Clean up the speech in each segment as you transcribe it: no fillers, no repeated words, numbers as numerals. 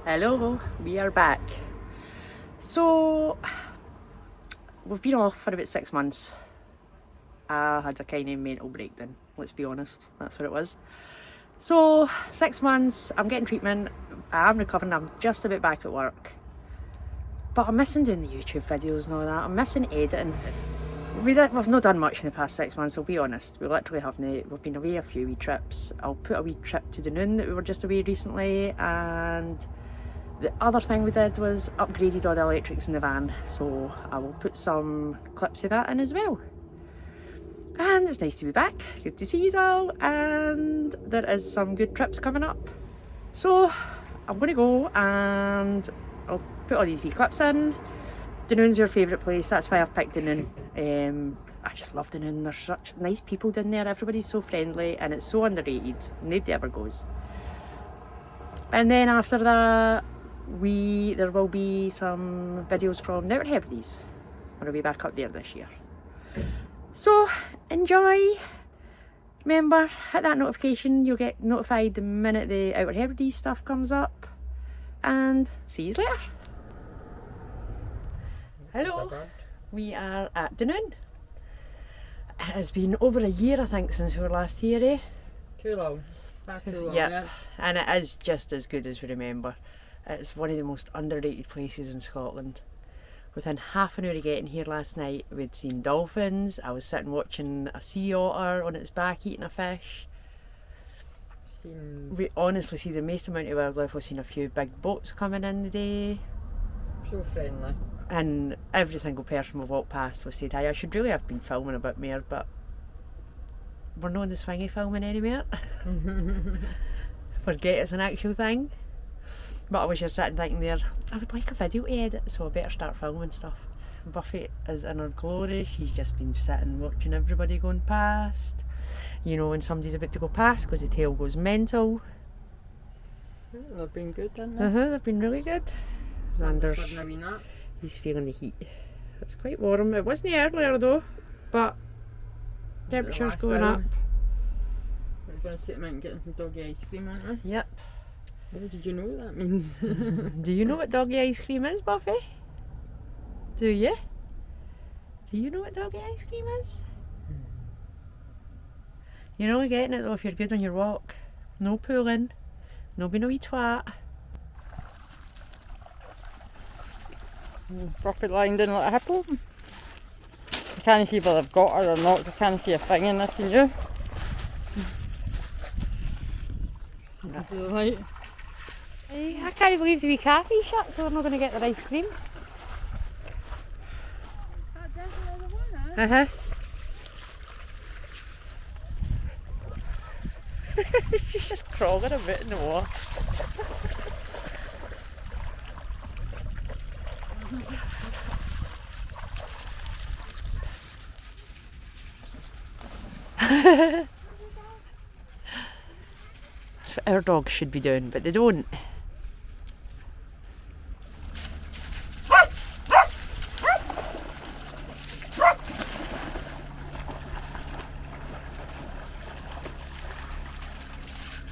Hello, we are back. So, we've been off for about 6 months. I had a kind of mental breakdown, let's be honest, that's what it was. So, 6 months, I'm getting treatment, I'm recovering, I'm just about back at work. But I'm missing doing the YouTube videos and all that, I'm missing editing. We've not done much in the past 6 months, I'll be honest. We literally haven't. We've been away a few wee trips. I'll put a wee trip to Dunoon that we were just away recently, and the other thing we did was upgraded all the electrics in the van, so I will put some clips of that in as well. And it's nice to be back, good to see you all, and there is some good trips coming up. So I'm going to go and I'll put all these wee clips in. Dunoon's your favourite place, that's why I've picked Denon. I just love Denon, there's such nice people down there, everybody's so friendly and it's so underrated, nobody ever goes. And then after that, there will be some videos from the Outer Hebrides. I'll be back up there this year. So enjoy. Remember, hit that notification, you'll get notified the minute the Outer Hebrides stuff comes up. And see you later. Hello, we are at Dunoon. It has been over a year, I think, since we were last here, eh? Too long. Far too long. Yep, and it is just as good as we remember. It's one of the most underrated places in Scotland. Within half an hour of getting here last night, we'd seen dolphins. I was sitting watching a sea otter on its back eating a fish. We honestly see the most amount of wildlife. We've seen a few big boats coming in the day. So friendly. And every single person we've walked past was said hi. I should really have been filming a bit more, but we're not in the swing of filming anymore. Forget it's an actual thing. But I was just sitting thinking there, I would like a video to edit, so I better start filming stuff. Buffy is in her glory, she's just been sitting watching everybody going past. You know when somebody's about to go past because the tail goes mental. They've been good, haven't they? They've been really good. Xander's, Xander's he's feeling the heat. It's quite warm. It wasn't earlier though, but temperature's going up. We're going to take them out and get some doggy ice cream, aren't we? Yep. Oh, did you know what that means? Do you know what doggy ice cream is, Buffy? Do you? Do you know what doggy ice cream is? You're only getting it though if you're good on your walk. No pulling. No being a wee twat. Buffy lying down like a hippo. You can't see whether they've got her or not. You can't see a thing in this, can you? No. I can't believe the wee cafe shut, so we're not going to get the ice cream. That's definitely the one, eh? She's just crawling a bit in the water. That's what our dogs should be doing, but they don't.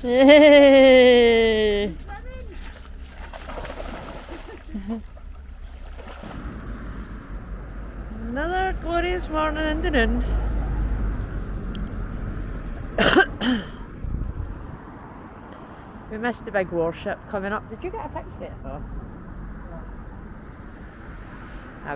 Yay! Another glorious morning in Denon. We missed the big warship coming up. Did you get a picture of it though?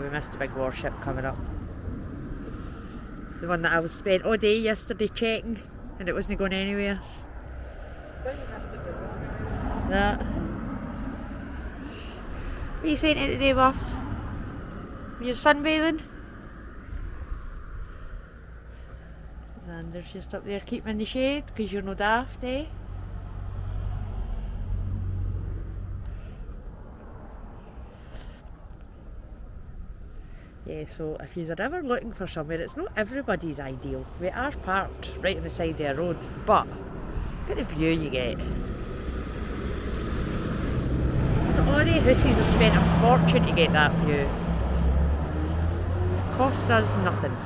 We missed the big warship coming up. The one that I was spent all day yesterday checking and it wasn't going anywhere. That. What are you saying to today, Buffs? Are you sunbathing? Xander's just up there keeping in the shade because you're no daft, eh? Yeah, so if you're ever looking for somewhere, it's not everybody's ideal. We are parked right on the side of a road, but look at the view you get. All the hussies have spent a fortune to get that view. Costs us nothing.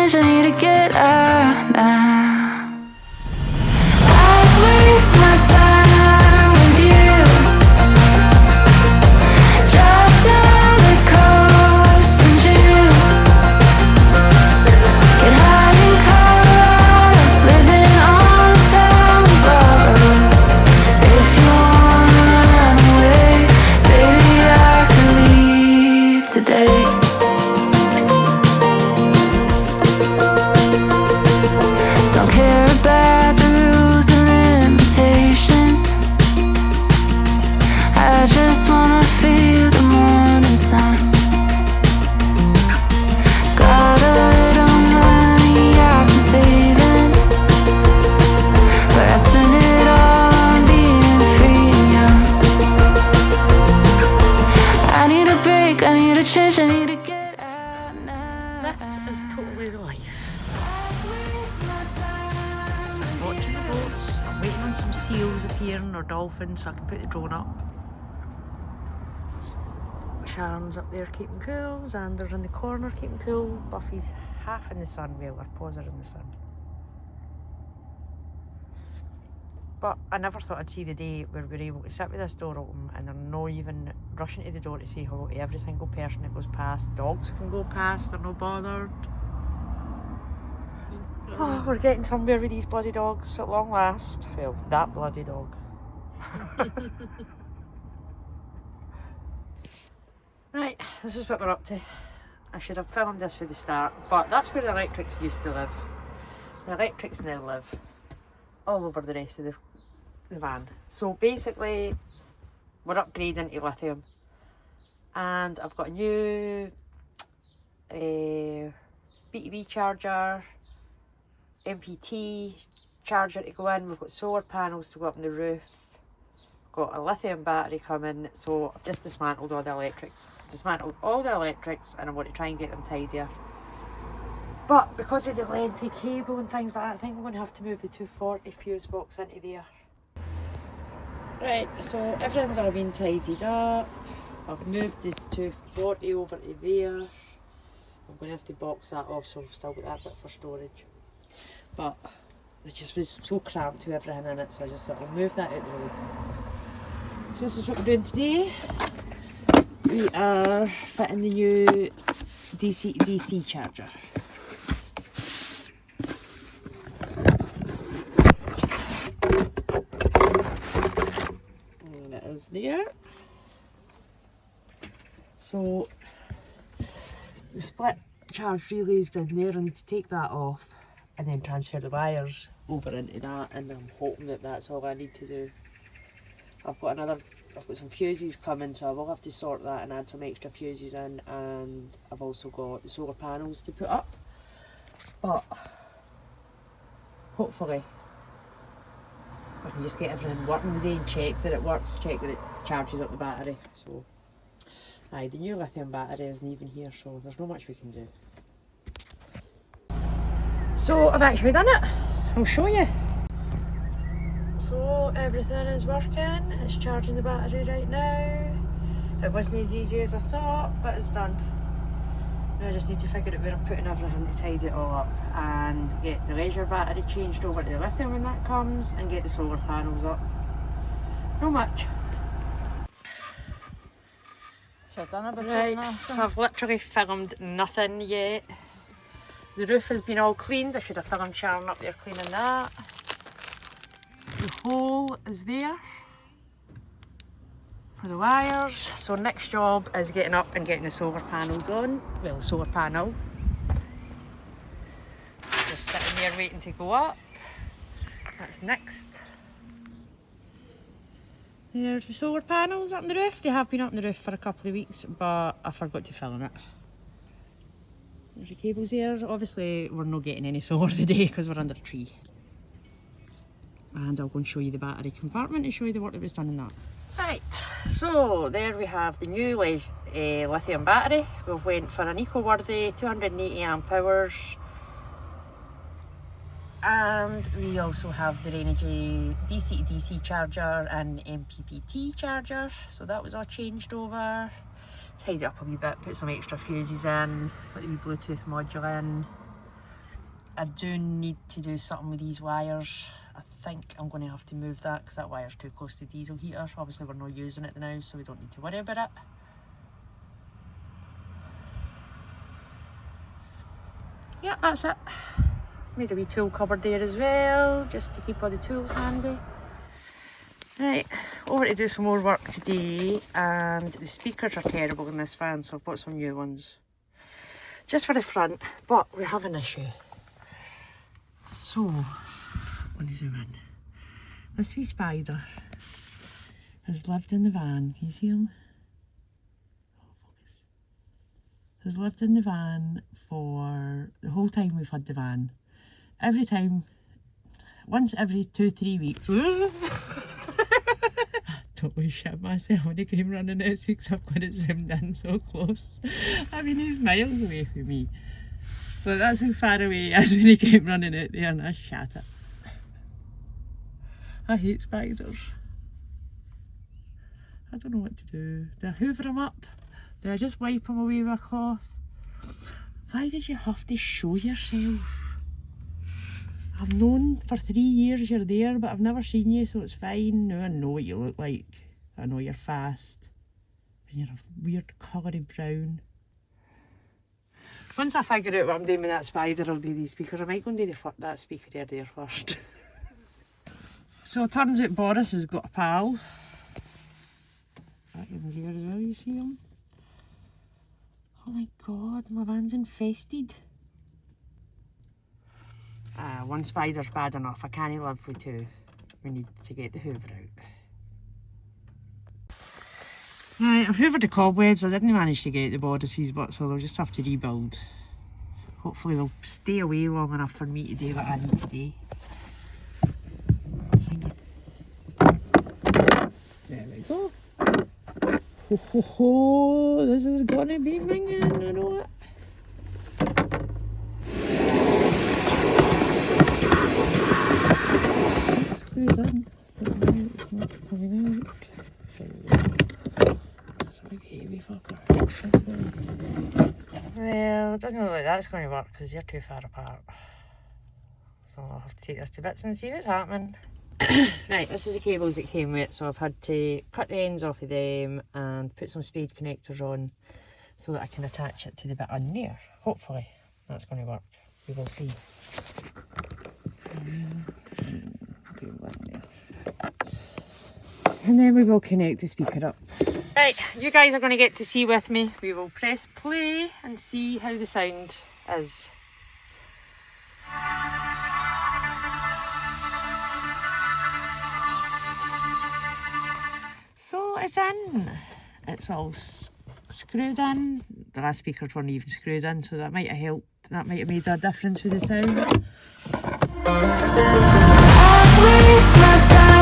change, I need to get out now. I'd waste my time with you. Drive down the coast in June. Get high in Colorado, living on town borrowed. If you wanna run away, baby, I can leave today. Don't care about the rules and limitations. I just wanna feel the morning sun. Got a little money I've been saving, but I'd spend it all on being free and young. I need a break, I need a change, I need to get out now. This is totally the life. So I'm watching the boats, I'm waiting on some seals appearing or dolphins so I can put the drone up. Sharon's up there keeping cool, Xander's in the corner keeping cool, Buffy's half in the sun, well, her paws are in the sun. But I never thought I'd see the day where we're able to sit with this door open and they're not even rushing to the door to say hello to every single person that goes past. Dogs can go past, they're not bothered. Oh, we're getting somewhere with these bloody dogs at long last. Well, that bloody dog. Right, this is what we're up to. I should have filmed this for the start, but that's where the electrics used to live. The electrics now live all over the rest of the van. So basically, we're upgrading to lithium. And I've got a new B2B charger, MPT charger to go in. We've got solar panels to go up on the roof. Got a lithium battery coming, so I've just dismantled all the electrics. Dismantled all the electrics and I want to try and get them tidier. But because of the lengthy cable and things like that, I think I'm going to have to move the 240 fuse box into there. Right, so everything's all been tidied up. I've moved the 240 over to there. I'm going to have to box that off, so I've still got that bit for storage. But it just was so cramped with everything in it, so I just thought I'll move that out the road. So this is what we're doing today. We are fitting the new DC to DC charger. And it is there. So the split charge relay is down there. I need to take that off and then transfer the wires over into that, and I'm hoping that that's all I need to do. I've got some fuses coming, so I will have to sort that and add some extra fuses in, and I've also got the solar panels to put up. But hopefully I can just get everything working today and check that it works, check that it charges up the battery. So aye, the new lithium battery isn't even here, so there's not much we can do. So I've actually done it. I'll show you. So everything is working. It's charging the battery right now. It wasn't as easy as I thought, but it's done. Now I just need to figure out where I'm putting everything to tidy it all up and get the leisure battery changed over to the lithium when that comes, and get the solar panels up. Not much. Should have done it before Right, nothing. I've literally filmed nothing yet. The roof has been all cleaned. I should have filmed Sharon up there cleaning that. The hole is there for the wires. So next job is getting up and getting the solar panels on. Well, the solar panel. Just sitting there waiting to go up. That's next. There's the solar panels up on the roof. They have been up on the roof for a couple of weeks, but I forgot to film it. There's the cables here. Obviously we're not getting any solar today because we're under a tree. And I'll go and show you the battery compartment and show you the work that was done in that. Right, so there we have the new lithium battery. We've went for an eco-worthy 280 amp hours. And we also have the Rainergy DC to DC charger and MPPT charger. So that was all changed over. Tidied up a wee bit, put some extra fuses in, put the wee Bluetooth module in. I do need to do something with these wires. I think I'm going to have to move that because that wire's too close to the diesel heater. Obviously we're not using it now, so we don't need to worry about it. Yeah, that's it. Made a wee tool cupboard there as well, just to keep all the tools handy. Right, over to do some more work today, and the speakers are terrible in this van, so I've bought some new ones. Just for the front, but we have an issue. So, I'm going to zoom in. This wee spider has lived in the van. Can you see him? Has lived in the van for the whole time we've had the van. Every time, once every 2-3 weeks. Totally shit myself when he came running out because I've got it zoomed in so close. I mean, he's miles away from me. But that's how far away he is when he came running out there, and I shat it. I hate spiders. I don't know what to do. Do I hoover him up? Do I just wipe him away with a cloth? Why did you have to show yourself? I've known for 3 years you're there, but I've never seen you, so it's fine. Now I know what you look like. I know you're fast. And you're a weird coloury brown. Once I figure out what I'm doing with that spider, I'll do these speakers. I might go and do that speaker there first. So it turns out Boris has got a pal. That one's here as well, you see him? Oh my god, my van's infested. One spider's bad enough. I can't live with two. We need to get the hoover out. Right, I've hoovered the cobwebs. I didn't manage to get the bodices, but so they'll just have to rebuild. Hopefully they'll stay away long enough for me to do what I need to do. There we go. Ho ho ho, this is gonna be minging, I know it. Screwed in. It's not coming out. That's a big heavy fucker. Well, it doesn't look like that's going to work because they're too far apart. So I'll have to take this to bits and see what's happening. Right, this is the cables that came with it, so I've had to cut the ends off of them and put some spade connectors on so that I can attach it to the bit on there. Hopefully that's going to work. We will see. And then we will connect the speaker up. Right, you guys are going to get to see with me. We will press play and see how the sound is. So it's in. It's all screwed in. The last speakers weren't even screwed in, so that might have helped. That might have made a difference with the sound. I waste my time.